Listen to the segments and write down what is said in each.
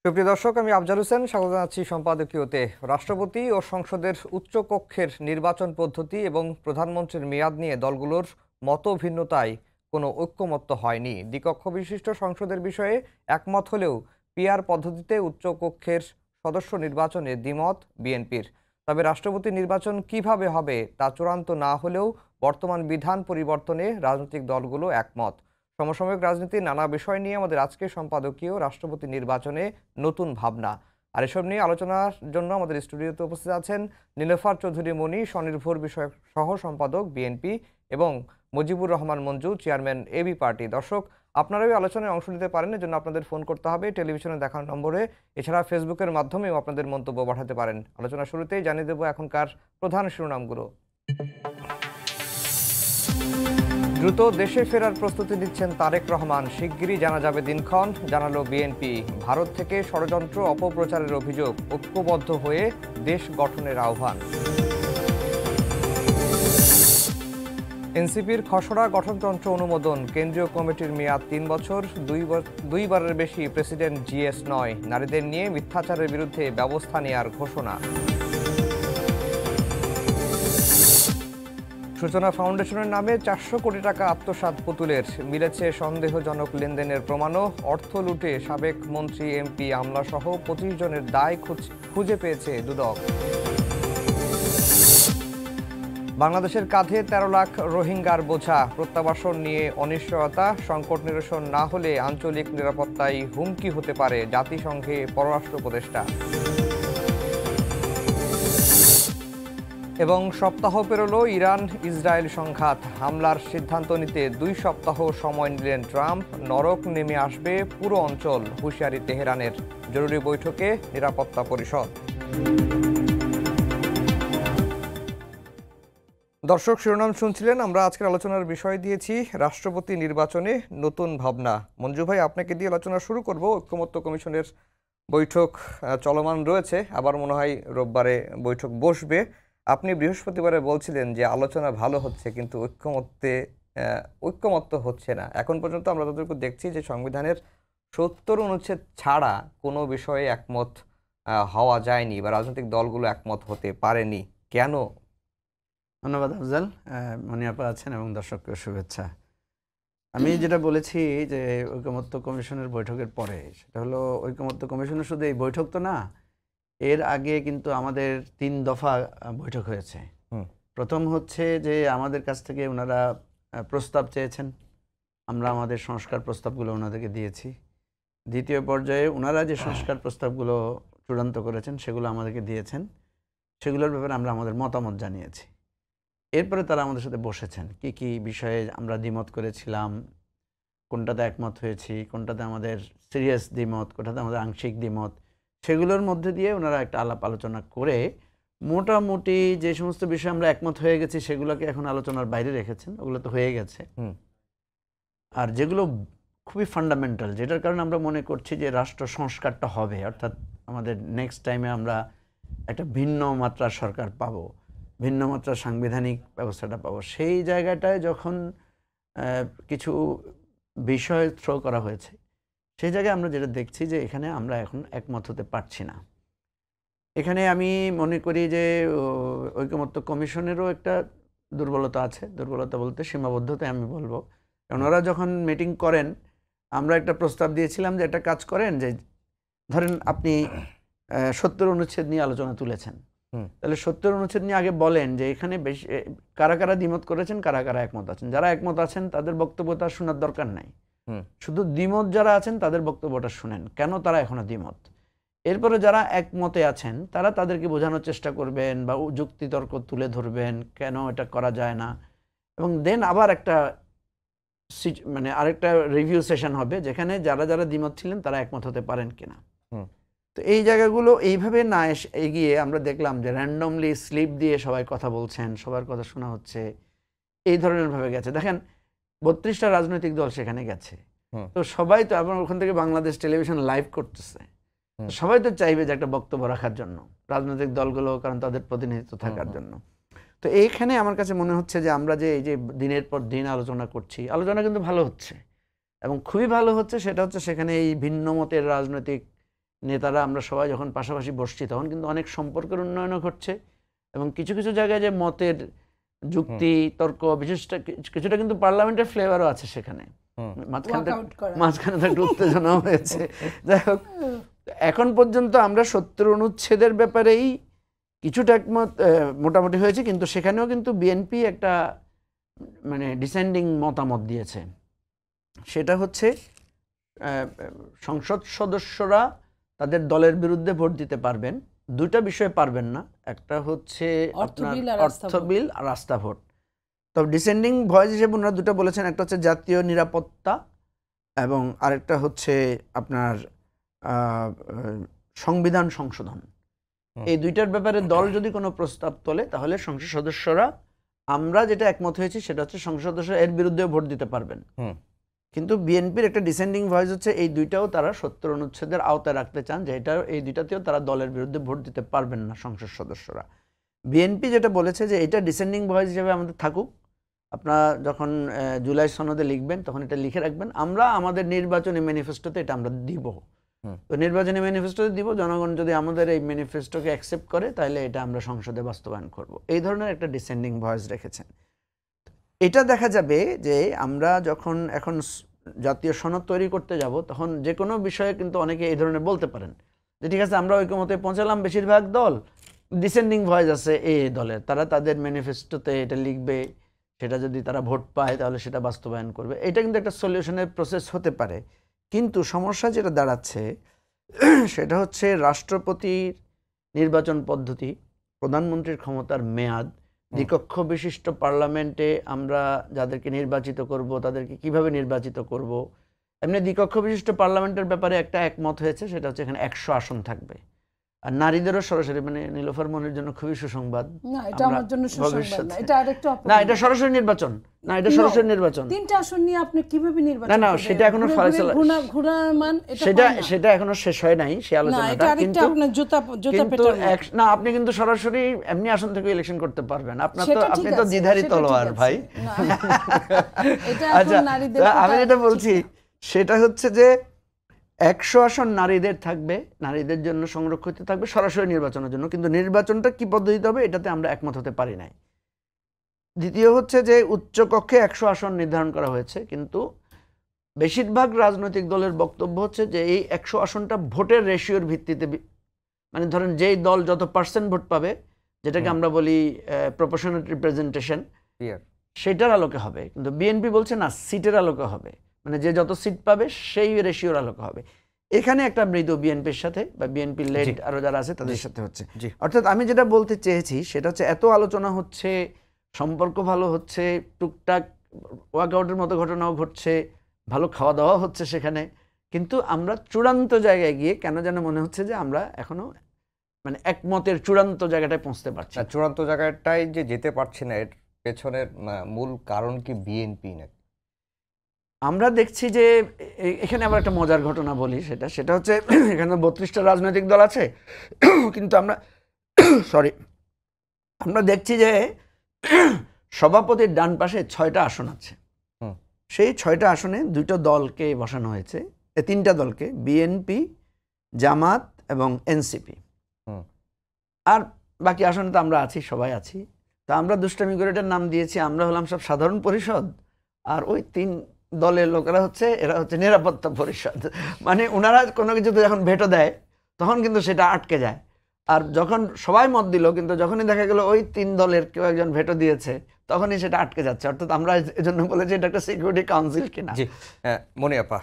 সুপ্রিয় দর্শক, আমি আফজাল হোসেন স্বাগত জানাচ্ছি সম্পাদকীয়তে। রাষ্ট্রপতি ও সংসদের উচ্চ কক্ষের নির্বাচন পদ্ধতি এবং প্রধানমন্ত্রীর মেয়াদ নিয়ে দলগুলোর মতভিন্নতায় কোনো ঐক্যমত্য হয়নি। দ্বিকক্ষ বিশিষ্ট সংসদের বিষয়ে একমত হলেও পিআর পদ্ধতিতে উচ্চ কক্ষের সদস্য নির্বাচনে দ্বিমত বিএনপির। তবে রাষ্ট্রপতি নির্বাচন কিভাবে হবে তা চূড়ান্ত না হলেও বর্তমান বিধান পরিবর্তনে রাজনৈতিক দলগুলো একমত। সমসাময়িক রাজনীতির নানা বিষয় নিয়ে আমাদের আজকের সম্পাদকীয় রাষ্ট্রপতি নির্বাচনে নতুন ভাবনা। আর এসব নিয়ে আলোচনার জন্য আমাদের স্টুডিওতে উপস্থিত আছেন নীলোফার চৌধুরী মনি, স্বনির্ভর বিষয়ক সহ সম্পাদক বিএনপি, এবং মুজিবুর রহমান মঞ্জু, চেয়ারম্যান এবি পার্টি। দর্শক, আপনারাও আলোচনায় অংশ নিতে পারেন, এজন্য আপনাদের ফোন করতে হবে টেলিভিশনে দেখানো নম্বরে। এছাড়া ফেসবুকের মাধ্যমেও আপনাদের মন্তব্য পাঠাতে পারেন। আলোচনা শুরুতেই জানিয়ে দেব এখনকার প্রধান শিরোনামগুলো। দ্রুত দেশে ফেরার প্রস্তুতি নিচ্ছেন তারেক রহমান, শিগগিরই জানা যাবে দিনক্ষণ, জানালো বিএনপি। ভারত থেকে ষড়যন্ত্র অপপ্রচারের অভিযোগ, ঐক্যবদ্ধ হয়ে দেশ গঠনের আহ্বান। এনসিপির খসড়া গঠনতন্ত্র অনুমোদন, কেন্দ্রীয় কমিটির মেয়াদ 3 বছর, দুইবারের বেশি প্রেসিডেন্ট জিএস নয়। নারীদের নিয়ে মিথ্যাচারের বিরুদ্ধে ব্যবস্থা নেয়ার ঘোষণা। সূচনা ফাউন্ডেশনের নামে 400 কোটি টাকা আত্মসাৎ পুতুলের, মিলেছে সন্দেহজনক লেনদেনের প্রমাণও। অর্থ লুটে সাবেক মন্ত্রী, এমপি, আমলাসহ 25 জনের দায় খুঁজে পেয়েছে দুদক। বাংলাদেশের কাঁধে 13 লাখ রোহিঙ্গার বোঝা, প্রত্যাবাসন নিয়ে অনিশ্চয়তা। সংকট নিরসন না হলে আঞ্চলিক নিরাপত্তায় হুমকি হতে পারে, জাতিসংঘে পররাষ্ট্র উপদেষ্টা। এবং সপ্তাহ পেরোল ইরান ইসরায়েল সংঘাত, হামলার সিদ্ধান্ত নিতে 2 সপ্তাহ সময় নিলেন ট্রাম্প। নরক নেমে আসবে পুরো অঞ্চল, হুঁশিয়ারি তেহরানের। জরুরি বৈঠকে নিরাপত্তা পরিষদ। দর্শক, শিরোনাম শুনছিলেন। আমরা আজকের আলোচনার বিষয় দিয়েছি রাষ্ট্রপতি নির্বাচনে নতুন ভাবনা। মঞ্জু ভাই, আপনাকে দিয়ে আলোচনা শুরু করব। ঐক্যমত্য কমিশনের বৈঠক চলমান রয়েছে, আবার মনে হয় রোববারে বৈঠক বসবে। আপনি বৃহস্পতিবারে বলছিলেন যে আলোচনা ভালো হচ্ছে, কিন্তু ঐক্যমত্য হচ্ছে না। এখন পর্যন্ত আমরা যতটুকু দেখছি যে সংবিধানের 70 অনুচ্ছেদ ছাড়া কোনো বিষয়ে একমত হওয়া যায়নি, বা রাজনৈতিক দলগুলো একমত হতে পারেনি। কেন? ধন্যবাদ আফজাল। মনি আপা আছেন এবং দর্শককে শুভেচ্ছা। আমি যেটা বলেছি যে ঐকমত্য কমিশনের বৈঠকের পরে, সেটা হলো ঐকমত্য কমিশনের শুধু এই বৈঠক তো না, এর আগে কিন্তু আমাদের 3 দফা বৈঠক হয়েছে। প্রথম হচ্ছে যে আমাদের কাছ থেকে ওনারা প্রস্তাব চেয়েছেন, আমরা আমাদের সংস্কার প্রস্তাবগুলো ওনাদেরকে দিয়েছি। দ্বিতীয় পর্যায়ে ওনারা যে সংস্কার প্রস্তাবগুলো চূড়ান্ত করেছেন সেগুলো আমাদেরকে দিয়েছেন, সেগুলোর ব্যাপারে আমরা আমাদের মতামত জানিয়েছি। এরপরে তারা আমাদের সাথে বসেছেন, কি কি বিষয়ে আমরা দ্বিমত করেছিলাম, কোনটাতে একমত হয়েছি, কোনটাতে আমাদের সিরিয়াস দ্বিমত, কোনটাতে আমাদের আংশিক দ্বিমত, সেগুলোর মধ্যে দিয়ে ওনারা একটা আলাপ আলোচনা করে মোটামুটি যে সমস্ত বিষয়ে আমরা একমত হয়ে গেছি সেগুলোকে এখন আলোচনার বাইরে রেখেছেন। ওগুলো তো হয়ে গেছে। আর যেগুলো খুবই ফান্ডামেন্টাল, যেটার কারণে আমরা মনে করছি যে রাষ্ট্র সংস্কারটা হবে, অর্থাৎ আমাদের নেক্সট টাইমে আমরা একটা ভিন্ন মাত্রার সরকার পাবো, ভিন্ন মাত্রার সাংবিধানিক ব্যবস্থাটা পাবো, সেই জায়গাটায় যখন কিছু বিষয় থ্রো করা হয়েছে, সেই জায়গায় আমরা যেটা দেখছি যে এখানে আমরা এখন একমত হতে পারছি না। এখানে আমি মনে করি যে ঐকমত্য কমিশনেরও একটা দুর্বলতা আছে। দুর্বলতা বলতে সীমাবদ্ধতায় আমি বলবো। কারণ ওরা যখন মিটিং করেন, আমরা একটা প্রস্তাব দিয়েছিলাম যে একটা কাজ করেন, যে ধরেন আপনি 70 অনুচ্ছেদ নিয়ে আলোচনা তুলেছেন, তাহলে 70 অনুচ্ছেদ নিয়ে আগে বলেন যে এখানে বেশি কারা কারা দ্বিমত করেছেন, কারা কারা একমত আছেন। যারা একমত আছেন তাদের বক্তব্যটা শোনার দরকার নাই, শুধু দ্বিমত যারা আছেন তাদের বক্তব্যটা শুনেন, কেন তারা এখনো দ্বিমত। এরপরে যারা একমতে আছেন তারা তাদেরকে বোঝানোর চেষ্টা করবেন বা যুক্তিতর্ক তুলে ধরবেন কেন এটা করা যায় না, এবং দেন আবার একটা আরেকটা রিভিউ সেশন হবে যেখানে যারা যারা দ্বিমত ছিলেন তারা একমত হতে পারেন কিনা। তো এই জায়গাগুলো এইভাবে না এগিয়ে আমরা দেখলাম যে র্যান্ডমলি স্লিপ দিয়ে সবাই কথা বলছেন, সবার কথা শোনা হচ্ছে, এই ধরনের ভাবে গেছে। দেখেন 32টা রাজনৈতিক দল সেখানে গেছে, তো সবাই তো আবার ওখান থেকে বাংলাদেশ টেলিভিশন লাইভ করতেছে, সবাই তো চাইবে যে একটা বক্তব্য রাখার জন্য, রাজনৈতিক দলগুলো, কারণ তাদের প্রতিনিধিত্ব থাকার জন্য। তো এইখানে আমার কাছে মনে হচ্ছে যে আমরা যে এই যে দিনের পর দিন আলোচনা করছি, আলোচনা কিন্তু ভালো হচ্ছে এবং খুবই ভালো হচ্ছে। সেটা হচ্ছে সেখানে এই ভিন্ন মতের রাজনৈতিক নেতারা আমরা সবাই যখন পাশাপাশি বসছি তখন কিন্তু অনেক সম্পর্কের উন্নয়নও ঘটছে এবং কিছু কিছু জায়গায় যে মতের যুক্তি তর্ক বিশেষটা কিছুটা কিন্তু পার্লামেন্টের ফ্লেভারও আছে সেখানে, মাঝখানে তো একটু উত্তেজনা হয়েছে। যাই হোক, এখন পর্যন্ত আমরা ৭০ অনুচ্ছেদের ব্যাপারেই কিছুটা একমত মোটামুটি হয়েছে, কিন্তু সেখানেও কিন্তু বিএনপি একটা মানে ডিসেন্ডিং মতামত দিয়েছে। সেটা হচ্ছে সংসদ সদস্যরা তাদের দলের বিরুদ্ধে ভোট দিতে পারবেন, দুইটা বিষয়ে পারবেন না, একটা হচ্ছে অর্থ বিল আর আস্থা ভোট। তবে ডিসেন্ডিং ভয়েস হিসেবে ওনারা দুটো বলেছেন, একটা হচ্ছে জাতীয় নিরাপত্তা এবং আরেকটা হচ্ছে আপনার সংবিধান সংশোধন। এই দুইটার ব্যাপারে দল যদি কোনো প্রস্তাব তোলে তাহলে সংসদ সদস্যরা, আমরা যেটা একমত হয়েছি সেটা হচ্ছে সংসদ সদস্য এর বিরুদ্ধে ভোট দিতে পারবেন। কিন্তু বিএনপির একটা ডিসেন্ডিং ভয়েস হচ্ছে এই দুইটাও তারা ৭০ অনুচ্ছেদের আওতায় রাখতে চান, যে এটা এই দুইটাতেও তারা দলের বিরুদ্ধে ভোট দিতে পারবেন না সংসদ সদস্যরা। বিএনপি যেটা বলেছে যে এটা ডিসেন্ডিং ভয়েস হিসেবে আমাদের থাকুক, আপনারা যখন জুলাই সনদে লিখবেন তখন এটা লিখে রাখবেন, আমরা আমাদের নির্বাচনী ম্যানিফেস্টোতে এটা আমরা দিব। তো নির্বাচনী ম্যানিফেস্টোতে দিব, জনগণ যদি আমাদের এই ম্যানিফেস্টোকে অ্যাকসেপ্ট করে তাহলে এটা আমরা সংসদে বাস্তবায়ন করব। এই ধরনের একটা ডিসেন্ডিং ভয়েস রেখেছেন। এটা দেখা যাবে যে আমরা যখন এখন জাতীয় সনদ তৈরি করতে যাব তখন যে কোনো বিষয়ে কিন্তু অনেকে এই ধরনের বলতে পারেন যে ঠিক আছে আমরা ঐকমত্যে পৌঁছালাম, বেশিরভাগ দল ডিসেন্ডিং ভয়েস আছে এই দলের, তারা তাদের ম্যানিফেস্টোতে এটা লিখবে, সেটা যদি তারা ভোট পায় তাহলে সেটা বাস্তবায়ন করবে। এটা কিন্তু একটা সলিউশনের প্রসেস হতে পারে, কিন্তু সমস্যা যেটা দাঁড়াচ্ছে সেটা হচ্ছে রাষ্ট্রপতির নির্বাচন পদ্ধতি, প্রধানমন্ত্রীর ক্ষমতার মেয়াদ, দ্বিকক্ষ বিশিষ্ট পার্লামেন্টে আমরা যাদেরকে নির্বাচিত করব তাদেরকে কিভাবে নির্বাচিত করব। এমনি দ্বিকক্ষ বিশিষ্ট পার্লামেন্টের ব্যাপারে একটা একমত হয়েছে, সেটা হচ্ছে এখানে ১০০ আসন থাকবে। আর নারীদেরও সরাসরি, মানে নীলোফার মনির জন্য খুবই সুসংবাদ, না এটা আমার জন্য সুসংবাদ না, এটা আরেকটু না, এটা সরাসরি নির্বাচন না, এটা সরাসরি নির্বাচন। তিনটা আসন নিয়ে আপনি কিভাবে নির্বাচন? না সেটা এখনো ফয়সালা, ঘুরামান সেটা এখনো শেষ হয় নাই সেই আলোচনাটা, কিন্তু আপনার জুতা পেটার না, আপনি কিন্তু সরাসরি এমনি আসন থেকে ইলেকশন করতে পারবেন। আপনি তো দ্বিধারী তলোয়ার ভাই। আচ্ছা, আমি যেটা বলছি সেটা হচ্ছে যে ১০০ আসন নারীদের থাকবে, নারীদের জন্য সংরক্ষিত থাকবে সরাসরি নির্বাচনের জন্য, কিন্তু নির্বাচনটা কি পদ্ধতিতে হবে এটাতে আমরা একমত হতে পারি নাই। দ্বিতীয় হচ্ছে যে উচ্চকক্ষে ১০০ আসন নির্ধারণ করা হয়েছে, কিন্তু বেশিরভাগ রাজনৈতিক দলের বক্তব্য হচ্ছে যে এই ১০০ আসনটা ভোটের রেশিওর ভিত্তিতে, মানে ধরেন যেই দল যত পার্সেন্ট ভোট পাবে, যেটাকে আমরা বলি প্রপোর্শনাল রিপ্রেজেন্টেশন, সেটার আলোকে হবে। কিন্তু বিএনপি বলছে না, সিটের আলোকে হবে, মানে যে যত সিট পাবে সেই রেশিওর আলোকে হবে। এখানে একটা মৃদু বিএনপির সাথে বা বিএনপি লেড আরো যারা আছে তাদের সাথে হচ্ছে। অর্থাৎ আমি যেটা বলতে চেয়েছি সেটা হচ্ছে এত আলোচনা হচ্ছে, সম্পর্ক ভালো হচ্ছে, টুকটাক ওয়ার্কআউটের মতো ঘটনাও ঘটছে, ভালো খাওয়া দাওয়া হচ্ছে সেখানে, কিন্তু আমরা চূড়ান্ত জায়গায় গিয়ে কেন যেন মনে হচ্ছে যে আমরা এখনো মানে একমতের চূড়ান্ত জায়গাটায় পৌঁছতে পারছি না। চূড়ান্ত জায়গাটায় যে যেতে পারছি না, এর পেছনের মূল কারণ কি বিএনপি নাকি? আমরা দেখছি যে এখানে আবার একটা মজার ঘটনা বলি, সেটা হচ্ছে এখানে ৩২টা রাজনৈতিক দল আছে, কিন্তু আমরা দেখছি যে সভাপতির ডান পাশে ৬টা আসন আছে। সেই ৬টা আসনে ২টো দলকে বসানো হয়েছে, ৩টা দলকে, বিএনপি, জামাত এবং এনসিপি। আর বাকি আসনে তো আমরা আছি, সবাই আছি। তো আমরা দুষ্টামি করে এটার নাম দিয়েছি, আমরা হলাম সব সাধারণ পরিষদ, আর ওই ৩ দলের লোকেরা হচ্ছে, এরা হচ্ছে নিরাপত্তা পরিষদ। মানে ওনারা কোনো কিছুতে যখন ভেটো দেয় তখন কিন্তু সেটা আটকে যায়, আর যখন সবাই মত দিল কিন্তু যখনই দেখা গেল ওই ৩ দলের কেউ একজন ভেটো দিয়েছে তখনই সেটা আটকে যাচ্ছে। অর্থাৎ আমরা এজন্য বলেছি এটা একটা সিকিউরিটি কাউন্সিল কিনা। জি মনি আপা,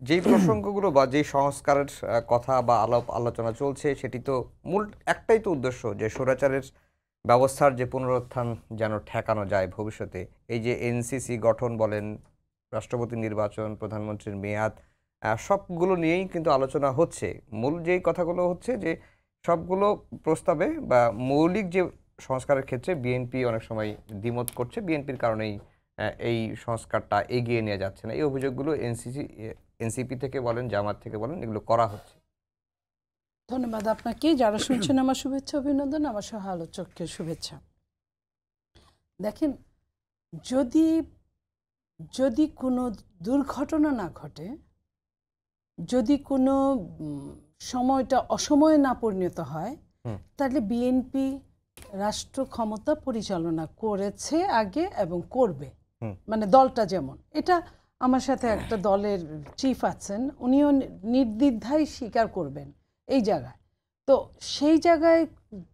যেই প্রসঙ্গগুলো বা যেই সংস্কারের কথা বা আলোচনা চলছে সেটি তো মূল একটাই তো উদ্দেশ্য যে স্বৈরাচারের ব্যবস্থার যে পুনরুত্থান যেন ঠেকানো যায় ভবিষ্যতে। এই যে এনসিসি গঠন বলেন, রাষ্ট্রপতি নির্বাচন, প্রধানমন্ত্রীর মেয়াদ, সবগুলো নিয়েই কিন্তু আলোচনা হচ্ছে। মূল যেই কথাগুলো হচ্ছে যে সবগুলো প্রস্তাবে বা মৌলিক যে সংস্কারের ক্ষেত্রে বিএনপি অনেক সময় দ্বিমত করছে, বিএনপির কারণেই এই সংস্কারটা এগিয়ে নিয়ে যাচ্ছে না। এই অভিযোগগুলো এনসিপি থেকে বলেন, জামাত থেকে বলেন, এগুলো করা হচ্ছে। ধন্যবাদ আপনাকে। যারা শুনছেন আমার শুভেচ্ছা অভিনন্দন, আমার সহ আলোচককে শুভেচ্ছা। দেখেন, যদি কোনো দুর্ঘটনা না ঘটে, যদি কোনো সময়টা অসময়ে না পরিণত হয়, হুম। তাহলে বিএনপি রাষ্ট্র ক্ষমতা পরিচালনা করেছে আগে এবং করবে। হুম। মানে দলটা যেমন, এটা আমার সাথে একটা দলের চিফ আছেন, উনিও নির্দ্বিধায় স্বীকার করবেন এই জায়গায়। তো সেই জায়গায়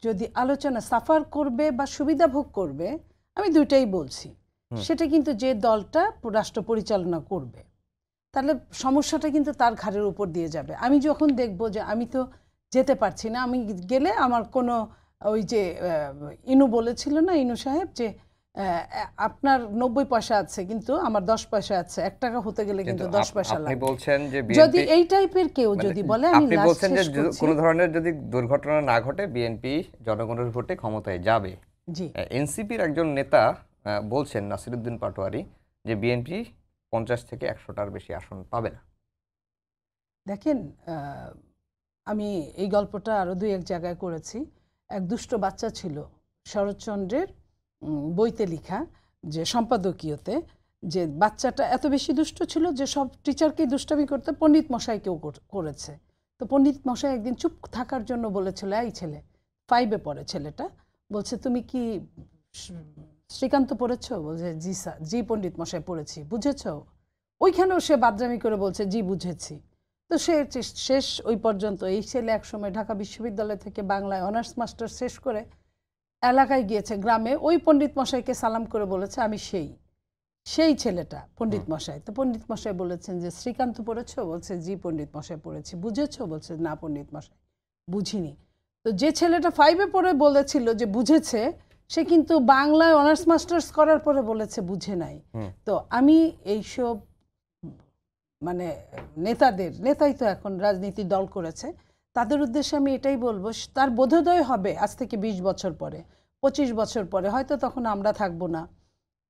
যদি আলোচনা সাফার করবে বা সুবিধা ভোগ করবে, আমি দুইটাই বলছি, সেটা কিন্তু যে দলটা রাষ্ট্র পরিচালনা করবে, তাহলে সমস্যাটা কিন্তু তার ঘাড়ের উপর দিয়ে যাবে। আমি যখন দেখব যে আমি তো যেতে পারছি না, আমি গেলে আমার কোনো ওই যে ইনু বলেছিল না, ইনু সাহেব, যে আপনার 90 পয়সা আছে কিন্তু আমার 10 পয়সা আছে, 1 টাকা হতে গেলে কিন্তু 10 পয়সা আপনি লাগবে। বলছেন যে যদি বিএনপি এই টাইপের কেউ যদি বলে, আমি আপনি লাস্ট বলছেন যে শেষ করছি। কোনো ধরনের যদি দুর্ঘটনা না ঘটে বিএনপি জনগণের ভোটে ক্ষমতায় যাবে। জি, এনসিপির একজন নেতা বলছেন, নাসিরউদ্দিন পাটোয়ারি, যে বিএনপি 50 থেকে 100টার বেশি আসন পাবে না। দেখেন, আমি এই গল্পটা আরো 2-1 জায়গায় করেছি। এক দুষ্ট বাচ্চা ছিল শরৎচন্দ্রের বইতে লেখা, যে সম্পাদকীয়তে, যে বাচ্চাটা এত বেশি দুষ্ট ছিল যে সব টিচারকেই দুষ্টামি করতে, পণ্ডিত মশাইকেও করেছে। তো পণ্ডিত মশাই একদিন চুপ থাকার জন্য বলেছিল, এই ছেলে, 5-এ পড়ে ছেলেটা, বলছে তুমি কি শ্রীকান্ত পড়েছো? বলছে জি স্যার, জি পণ্ডিত মশাই পড়েছি। বুঝেছো? ওইখানেও সে বাদরামি করে বলছে জি বুঝেছি। তো সে শেষ ওই পর্যন্ত। এই ছেলে একসময় ঢাকা বিশ্ববিদ্যালয় থেকে বাংলায় অনার্স মাস্টার শেষ করে এলাকায় গিয়েছে, গ্রামে, ওই পণ্ডিত মশাইকে সালাম করে বলেছে আমি সেই ছেলেটা পণ্ডিত মশাই। তো পণ্ডিত মশাই বলেছেন যে শ্রীকান্ত পড়েছো? বলছে জি পণ্ডিত মশাই পড়েছি। বুঝেছো? বলছে না পণ্ডিত মশাই বুঝিনি। তো যে ছেলেটা 5-এ পড়ে বলেছিল যে বুঝেছে, সে কিন্তু বাংলায় অনার্স মাস্টার্স করার পরে বলেছে বুঝে নাই। তো আমি এইসব মানে নেতাই তো এখন রাজনীতি দল করেছে, তাদের উদ্দেশ্যে আমি এটাই বলবো, তার বোধোদয় হবে আজ থেকে 20 বছর পরে, 25 বছর পরে, হয়তো তখন আমরা থাকবো না,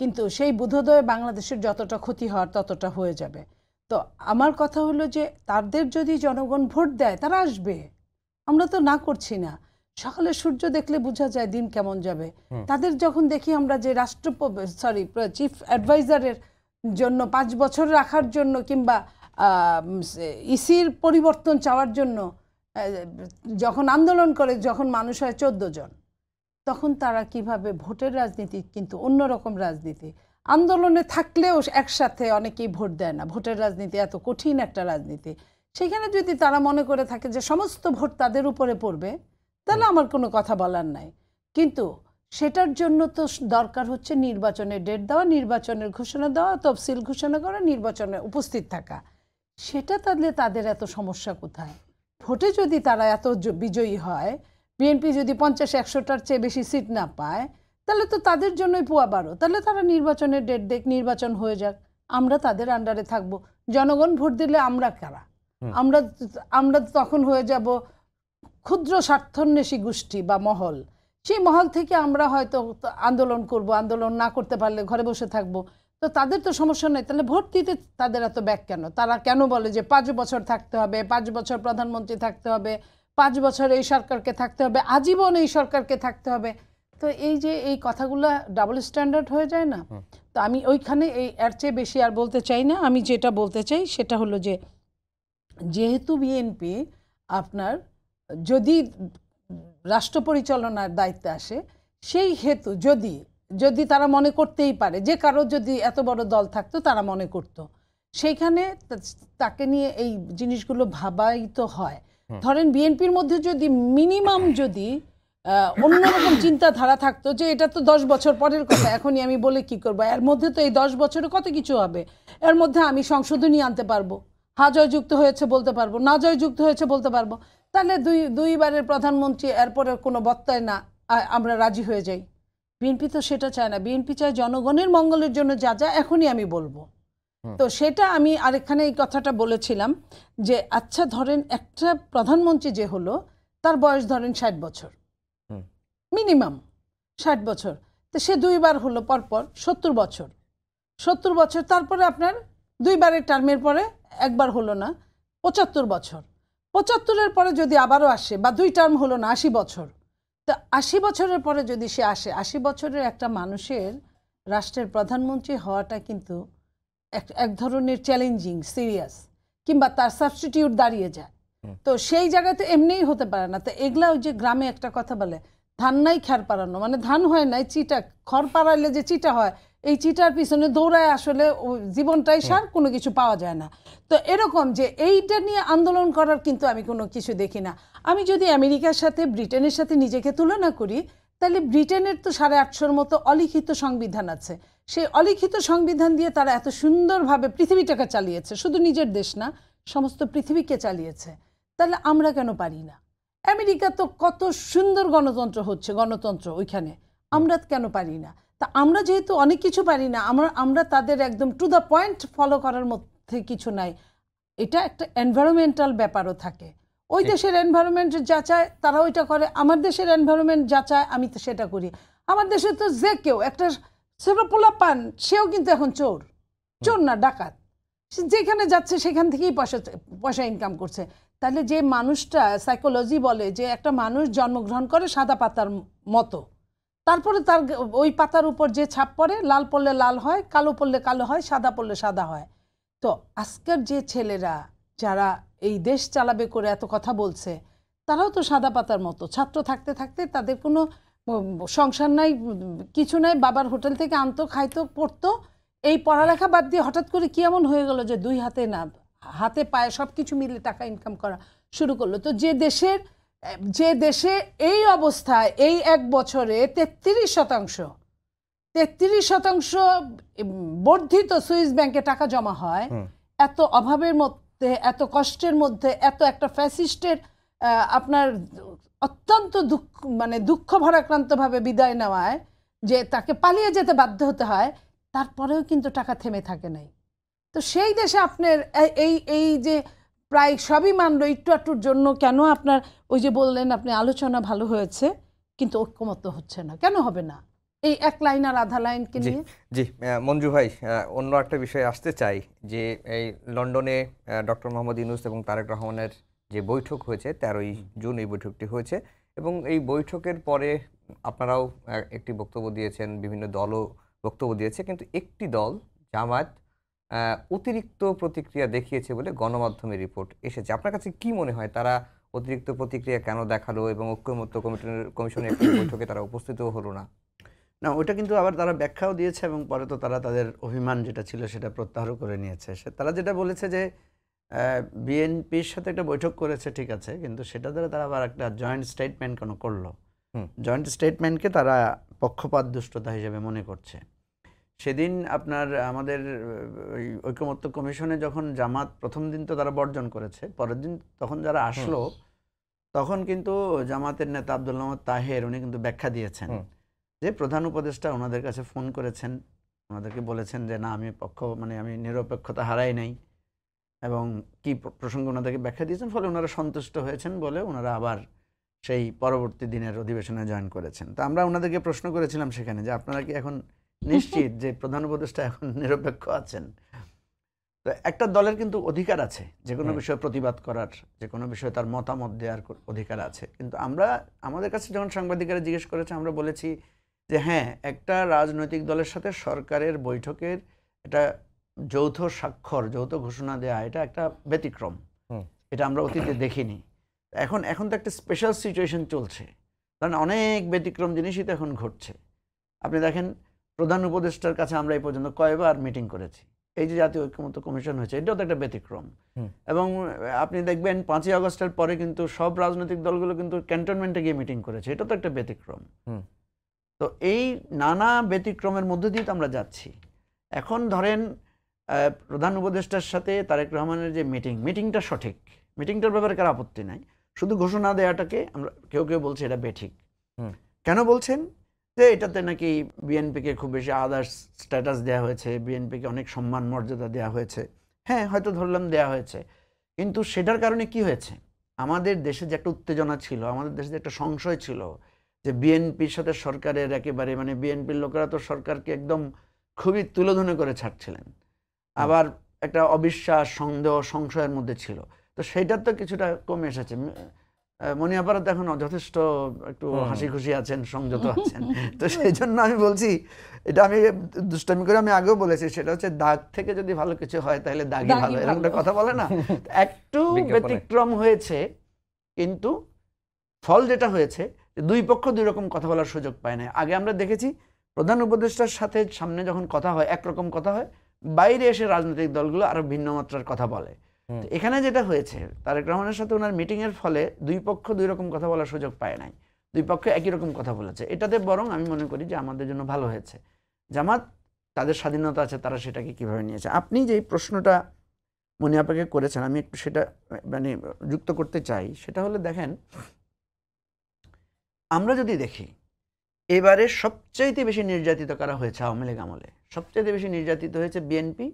কিন্তু সেই বোধোদয়ে বাংলাদেশের যতটা ক্ষতি হওয়ার ততটা হয়ে যাবে। তো আমার কথা হলো যে তাদের যদি জনগণ ভোট দেয়, তারা আসবে। আমরা তো না করছি না। সকালে সূর্য দেখলে বোঝা যায় দিন কেমন যাবে। তাদের যখন দেখি আমরা যে চিফ অ্যাডভাইজারের জন্য 5 বছর রাখার জন্য, কিংবা ইসির পরিবর্তন চাওয়ার জন্য যখন আন্দোলন করে, যখন মানুষ হয় 14 জন, তখন তারা কিভাবে ভোটের রাজনীতি কিন্তু অন্যরকম রাজনীতি, আন্দোলনে থাকলেও একসাথে অনেকেই ভোট দেয় না। ভোটের রাজনীতি এত কঠিন একটা রাজনীতি, সেখানে যদি তারা মনে করে থাকে যে সমস্ত ভোট তাদের উপরে পড়বে, তাহলে আমার কোনো কথা বলার নাই। কিন্তু সেটার জন্য তো দরকার হচ্ছে নির্বাচনের ডেট দেওয়া, নির্বাচনের ঘোষণা দেওয়া, তফসিল ঘোষণা করা, নির্বাচনে উপস্থিত থাকা। সেটা তাহলে তাদের এত সমস্যা কোথায়? ভোটে যদি তারা এত বিজয়ী হয়, বিএনপি যদি 50-100টার চেয়ে বেশি সিট না পায়, তাহলে তো তাদের জন্যই পোয়া বারো। তাহলে তারা নির্বাচনের ডেট দেখ, নির্বাচন হয়ে যাক, আমরা তাদের আন্ডারে থাকবো। জনগণ ভোট দিলে আমরা কারা? আমরা তখন হয়ে যাব ক্ষুদ্র স্বার্থান্বেষী গোষ্ঠী বা মহল। সেই মহল থেকে আমরা হয়তো আন্দোলন করব, আন্দোলন না করতে পারলে ঘরে বসে থাকব। তো তাদের তো সমস্যা নেই, তাহলে ভোট দিতে তাদের এত ব্যাক কেন? তারা কেন বলে যে 5 বছর থাকতে হবে, 5 বছর প্রধানমন্ত্রী থাকতে হবে, 5 বছর এই সরকারকে থাকতে হবে, আজীবন এই সরকারকে থাকতে হবে? তো এই যে এই কথাগুলো ডাবল স্ট্যান্ডার্ড হয়ে যায় না? তো আমি ওইখানে এর চেয়ে বেশি আর বলতে চাই না। আমি যেটা বলতে চাই সেটা হলো যে, যেহেতু বিএনপি আপনার যদি রাষ্ট্র পরিচালনার দায়িত্বে আসে, সেই হেতু যদি তারা মনে করতেই পারে, যে কারো যদি এত বড় দল থাকতো তারা মনে করত, সেইখানে তাকে নিয়ে এই জিনিসগুলো ভাবাই তো হয়। ধরেন বিএনপির মধ্যে যদি মিনিমাম যদি অন্যরকম চিন্তাধারা থাকতো, যে এটা তো 10 বছর পরের কথা, এখনই আমি বলে কি করবো, এর মধ্যে তো এই 10 বছরে কত কিছু হবে, এর মধ্যে আমি সংশোধনী আনতে পারবো, হ্যাঁ জয়যুক্ত হয়েছে বলতে পারবো, না জয়যুক্ত হয়েছে বলতে পারবো, তাহলে দুইবারের প্রধানমন্ত্রী, এরপরে কোনো বক্তায় না আমরা রাজি হয়ে যাই। বিএনপি তো সেটা চায় না। বিএনপি চায় জনগণের মঙ্গলের জন্য যা যা এখনই আমি বলবো। তো সেটা আমি আরেকখানে এই কথাটা বলেছিলাম যে, আচ্ছা ধরেন একটা প্রধানমন্ত্রী যে হলো, তার বয়স ধরেন 60 বছর, মিনিমাম 60 বছর, তো সে 2 বার হলো পরপর 70 বছর, 70 বছর, তারপরে আপনার 2 বারের টার্মের পরে একবার হলো না 75 বছর, 75-এর পরে যদি আবারও আসে, বা 2 টার্ম হলো না 80 বছর, তো 80 বছরের পরে যদি সে আসে, 80 বছরের একটা মানুষের রাষ্ট্রের প্রধানমন্ত্রী হওয়াটা কিন্তু এক ধরনের চ্যালেঞ্জিং, সিরিয়াস, কিংবা তার সাবস্টিটিউট দাঁড়িয়ে যায়। তো সেই জায়গায় তো এমনিই হতে পারে না। তো এগুলা ওই যে গ্রামে একটা কথা বলে, ধান নাই খ্যার পাড়ানো, মানে ধান হয় নাই চিটা, খড় পাড়াইলে যে চিটা হয়, এই চিটার পিছনে দৌড়ায় আসলে জীবনটাই সার, কোনো কিছু পাওয়া যায় না। তো এরকম যে এইটা নিয়ে আন্দোলন করার কিন্তু আমি কোনো কিছু দেখি না। আমি যদি আমেরিকার সাথে ব্রিটেনের সাথে নিজেকে তুলনা করি, তাহলে ব্রিটেনের তো 850 মতো অলিখিত সংবিধান আছে। সেই অলিখিত সংবিধান দিয়ে তারা এত সুন্দরভাবে পৃথিবীটাকে চালিয়েছে, শুধু নিজের দেশ না, সমস্ত পৃথিবীকে চালিয়েছে। তাহলে আমরা কেন পারি না? আমেরিকা তো কত সুন্দর গণতন্ত্র হচ্ছে, গণতন্ত্র ওইখানে, আমরা কেন পারি না? তা আমরা যেহেতু অনেক কিছু পারি না, আমরা তাদের একদম টু দ্য পয়েন্ট ফলো করার মধ্যে কিছু নাই। এটা একটা এনভায়রনমেন্টাল ব্যাপারও থাকে। ওই দেশের এনভায়রনমেন্ট যা চায় তারা ওইটা করে, আমার দেশের এনভায়রনমেন্ট যা চায় আমি তো সেটা করি। আমার দেশে তো যে কেউ একটা ছোট পোলা পান, সেও কিন্তু এখন চোর, চোর না ডাকাত, যেখানে যাচ্ছে সেখান থেকেই পয়সা ইনকাম করছে। তাহলে যে মানুষটা, সাইকোলজি বলে যে একটা মানুষ জন্মগ্রহণ করে সাদা পাতার মতো, তারপরে তার ওই পাতার উপর যে ছাপ পড়ে, লাল পড়লে লাল হয়, কালো পড়লে কালো হয়, সাদা পড়লে সাদা হয়। তো আজকের যে ছেলেরা যারা এই দেশ চালাবে করে এত কথা বলছে, তারাও তো সাদা পাতার মতো, ছাত্র থাকতে থাকতে তাদের কোনো সংসার নাই, কিছু নাই, বাবার হোটেল থেকে আনতো, খাইতো, পড়তো, এই পড়ালেখা বাদ দিয়ে হঠাৎ করে কি এমন হয়ে গেল যে দুই হাতে না, হাতে পায়ে সব কিছু মিলে টাকা ইনকাম করা শুরু করলো। তো যে দেশে এই অবস্থায় এই এক বছরে 33% বর্ধিত সুইস ব্যাংকে টাকা জমা হয়, এত অভাবের মধ্যে, এত কষ্টের মধ্যে, এত একটা ফ্যাসিস্টের আপনার অত্যন্ত দুঃখ ভারাক্রান্তভাবে বিদায় নেওয়ায় যে তাকে পালিয়ে যেতে বাধ্য হতে হয়, তারপরেও কিন্তু টাকা থেমে থাকে নাই। তো সেই দেশে আপনার এই যে প্রায় সবই মানলো একটুর জন্য, কেন আপনার ওই যে বললেন আপনি আলোচনা ভালো হয়েছে কিন্তু ঐক্যমত্য হচ্ছে না, কেন হবে না এই এক লাইন আর আধা লাইনকে নিয়ে? জি মঞ্জু ভাই, অন্য একটা বিষয়ে আসতে চাই যে এই লন্ডনে ডক্টর মোহাম্মদ ইউনূস এবং তারেক রহমানের যে বৈঠক হয়েছে 13ই জুন, এই বৈঠকটি হয়েছে এবং এই বৈঠকের পরে আপনারাও একটি বক্তব্য দিয়েছেন, বিভিন্ন দলও বক্তব্য দিয়েছে, কিন্তু একটি দল জামায়াত অতিরিক্ত প্রতিক্রিয়া দেখিয়েছে বলে গণমাধ্যমে রিপোর্ট এসেছে। আপনার কাছে কি মনে হয় তারা অতিরিক্ত প্রতিক্রিয়া কেন দেখালো এবং ঐক্যমত্য কমিশনের একটি বৈঠকে তারা উপস্থিতও হলো না? না, ওটা কিন্তু আবার তারা ব্যাখ্যাও দিয়েছে এবং পরে তো তারা তাদের অভিমান যেটা ছিল সেটা প্রত্যাহার করে নিয়েছে। তারা যেটা বলেছে যে বিএনপির সাথে একটা বৈঠক করেছে, ঠিক আছে, কিন্তু সেটা দ্বারা তারা আবার একটা জয়েন্ট স্টেটমেন্ট কেন করলো, জয়েন্ট স্টেটমেন্টকে তারা পক্ষপাত দুষ্টতা হিসেবে মনে করছে। সেদিন আপনার আমাদের ঐকমত্য কমিশনে যখন জামাত প্রথম দিন তো তারা বর্জন করেছে, পরের দিন তখন যারা আসলো তখন কিন্তু জামাতের নেতা আব্দুল আহমদ তাহের উনি কিন্তু ব্যাখ্যা দিয়েছেন যে প্রধান উপদেষ্টা ওনাদের কাছে ফোন করেছেন, ওনাদেরকে বলেছেন যে না আমি নিরপেক্ষতা হারাই নাই এবং কি প্রসঙ্গে ওনাদেরকে ব্যাখ্যা দিয়েছেন, ফলে ওনারা সন্তুষ্ট হয়েছেন বলে ওনারা আবার সেই পরবর্তী দিনের অধিবেশনে জয়েন করেছেন। তো আমরা ওনাদেরকে প্রশ্ন করেছিলাম সেখানে যে আপনারা কি এখন নিশ্চিত যে প্রধান উপদেষ্টা এখন নিরপেক্ষ আছেন? তো একটা দলের কিন্তু অধিকার আছে যে কোনো বিষয়ে প্রতিবাদ করার, যে কোনো বিষয়ে তার মতামত দেওয়ার অধিকার আছে, কিন্তু আমাদের কাছে যখন সাংবাদিকেরা জিজ্ঞেস করেছে আমরা বলেছি যে হ্যাঁ, একটা রাজনৈতিক দলের সাথে সরকারের বৈঠকের একটা যৌথ স্বাক্ষর, যৌথ ঘোষণা দেওয়া, এটা একটা ব্যতিক্রম, এটা আমরা অতীতে দেখিনি। এখন তো একটা স্পেশাল সিচুয়েশন চলছে, কারণ অনেক ব্যতিক্রম জিনিসই তো এখন ঘটছে। আপনি দেখেন প্রধান উপদেষ্টার কাছে আমরা এই পর্যন্ত কয়বার মিটিং করেছি, এই যে জাতীয় ঐক্যমত্য কমিশন হয়েছে, এটাও তো একটা ব্যতিক্রম। এবং আপনি দেখবেন 5ই আগস্টের পরে কিন্তু সব রাজনৈতিক দলগুলো কিন্তু ক্যান্টনমেন্টে গিয়ে মিটিং করেছে, এটা তো একটা ব্যতিক্রম। তো এই নানা ব্যতিক্রমের মধ্য দিয়ে তো আমরা যাচ্ছি। এখন ধরেন প্রধান উপদেষ্টার সাথে তারেক রহমানের যে মিটিংটা সঠিক, মিটিংটার ব্যাপারে কার আপত্তি নাই, শুধু ঘোষণা দেওয়াটাকে আমরা কেউ বলছে এটা বেঠিক। কেন বলছেন? যে এটাতে নাকি বিএনপিকে খুব বেশি আদার্স স্ট্যাটাস দেওয়া হয়েছে, বিএনপিকে অনেক সম্মান মর্যাদা দেওয়া হয়েছে। হ্যাঁ, হয়তো ধরলাম দেওয়া হয়েছে, কিন্তু সেটার কারণে কি হয়েছে? আমাদের দেশে যে একটা উত্তেজনা ছিল, আমাদের দেশে যে একটা সংশয় ছিল যে বিএনপির সাথে সরকারের একেবারে বিএনপির লোকেরা তো সরকারকে একদম খুবই তুলোধনে করে ছাড়ছিলেন, আবার একটা অবিশ্বাস, সন্দেহ, সংশয়ের মধ্যে ছিল। তো সেইটার তো কিছুটা কমে এসেছে। মনিয়াপাড়া তো এখন যথেষ্ট একটু হাসি খুশি আছেন, সংযত আছেন। তো সেই জন্য আমি বলছি, এটা আমি দুষ্টামি করে আমি আগেও বলেছি, সেটা হচ্ছে দাগ থেকে যদি ভালো কিছু হয় তাহলে দাগই ভালো, এরকম একটা কথা বলে না। একটু ব্যতিক্রম হয়েছে, কিন্তু ফল যেটা হয়েছে দুই পক্ষ দুই রকম কথা বলার সুযোগ পায় না। আগে আমরা দেখেছি প্রধান উপদেষ্টার সাথে সামনে যখন কথা হয় একরকম কথা হয়, বাইরে এসে রাজনৈতিক দলগুলো আরো ভিন্ন মাত্রার কথা বলে। এখানে যেটা হয়েছে, তারেক রহমানের সাথে ওনার মিটিং এর ফলে দুই পক্ষ দুই রকম কথা বলার সুযোগ পায় নাই, দুই পক্ষ একই রকম কথা বলেছে। এটাতে বরং আমি মনে করি যে আমাদের জন্য ভালো হয়েছে। জামাত তাদের স্বাধীনতা আছে, তারা সেটাকে কিভাবে নিয়েছে। আপনি যে প্রশ্নটা মনিয়াপাকে করেছেন, আমি একটু সেটা মানে যুক্ত করতে চাই। সেটা হলো, দেখেন, আমরা যদি দেখি এবারে সবচাইতে বেশি নির্যাতিত করা হয়েছে আওয়ামী লীগ আমলে, সবচাইতে বেশি নির্যাতিত হয়েছে বিএনপি,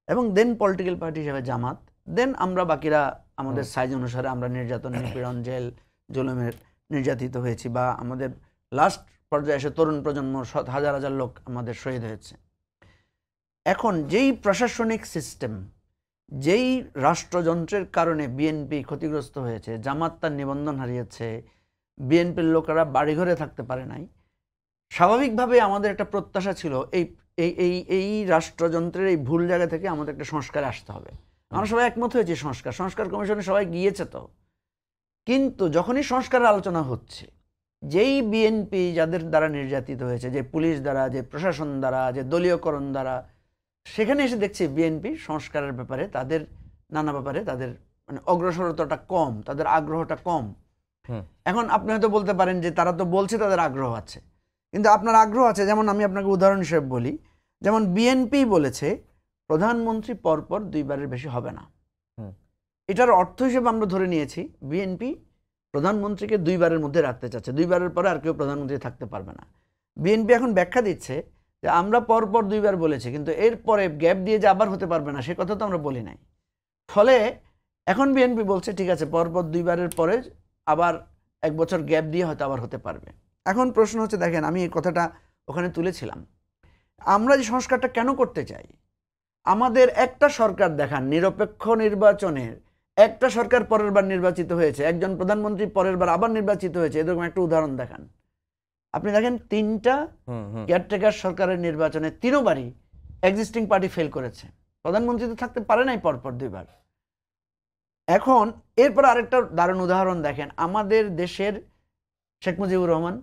এবং দেন পলিটিক্যাল পার্টি হিসেবে জামাত, দেন আমরা বাকিরা আমাদের সাইজ অনুসারে আমরা নির্যাতন, নিপীড়ন, জেল জুলুমের নির্যাতিত হয়েছি, বা আমাদের লাস্ট পর্যায়ে এসে তরুণ প্রজন্ম হাজার হাজার লোক আমাদের শহীদ হয়েছে। এখন যেই প্রশাসনিক সিস্টেম, যেই রাষ্ট্রযন্ত্রের কারণে বিএনপি ক্ষতিগ্রস্ত হয়েছে, জামাত তার নিবন্ধন হারিয়েছে, বিএনপির লোকেরা বাড়িঘরে থাকতে পারে নাই, স্বাভাবিকভাবে আমাদের একটা প্রত্যাশা ছিল এই এই এই এই রাষ্ট্রযন্ত্রের এই ভুল জায়গা থেকে আমাদের একটা সংস্কারে আসতে হবে। আমরা সবাই একমত হয়েছি সংস্কার কমিশনে সবাই গিয়েছে। তো কিন্তু যখনই সংস্কারের আলোচনা হচ্ছে, যেই বিএনপি যাদের দ্বারা নির্যাতিত হয়েছে, যে পুলিশ দ্বারা, যে প্রশাসন দ্বারা, যে দলীয়করণ দ্বারা, সেখানে এসে দেখছি বিএনপি সংস্কারের ব্যাপারে তাদের নানা ব্যাপারে তাদের মানে অগ্রসরতাটা কম, তাদের আগ্রহটা কম। এখন আপনি হয়তো বলতে পারেন যে তারা তো বলছে তাদের আগ্রহ আছে, কিন্তু আপনার আগ্রহ আছে, যেমন আমি আপনাকে উদাহরণ হিসেবে বলি, যেমন বিএনপি বলেছে প্রধানমন্ত্রী পরপর দুইবারের বেশি হবে না। এটার অর্থ হিসেবে আমরা ধরে নিয়েছি বিএনপি প্রধানমন্ত্রীকে দুইবারের মধ্যে রাখতে চাচ্ছে, দুইবারের পরে আর কেউ প্রধানমন্ত্রী থাকতে পারবে না। বিএনপি এখন ব্যাখ্যা দিচ্ছে যে আমরা পরপর দুইবার বলেছি, কিন্তু এরপরে গ্যাপ দিয়ে যে আবার হতে পারবে না সে কথা তো আমরা বলি নাই। ফলে এখন বিএনপি বলছে ঠিক আছে, পরপর দুইবারের পরে আবার এক বছর গ্যাপ দিয়ে হয়তো আবার হতে পারবে। এখন প্রশ্ন হচ্ছে, দেখেন, আমি এই কথাটা ওখানে তুলেছিলাম, আমরা যে সংস্কারটা কেন করতে চাই, আমাদের একটা সরকার দেখান নিরপেক্ষ নির্বাচনের, একটা সরকার পরের বার নির্বাচিত হয়েছে, একজন প্রধানমন্ত্রী পরের বার আবার নির্বাচিত হয়েছে, এরকম একটা উদাহরণ দেখান। আপনি দেখেন তিনটা কেয়ারটেকার সরকারের নির্বাচনে তিনবারই এক্সিস্টিং পার্টি ফেল করেছে, প্রধানমন্ত্রী তো থাকতে পারে নাই পরপর দুইবার। এখন এরপর আরেকটা দারুণ উদাহরণ দেখেন, আমাদের দেশের শেখ মুজিবুর রহমান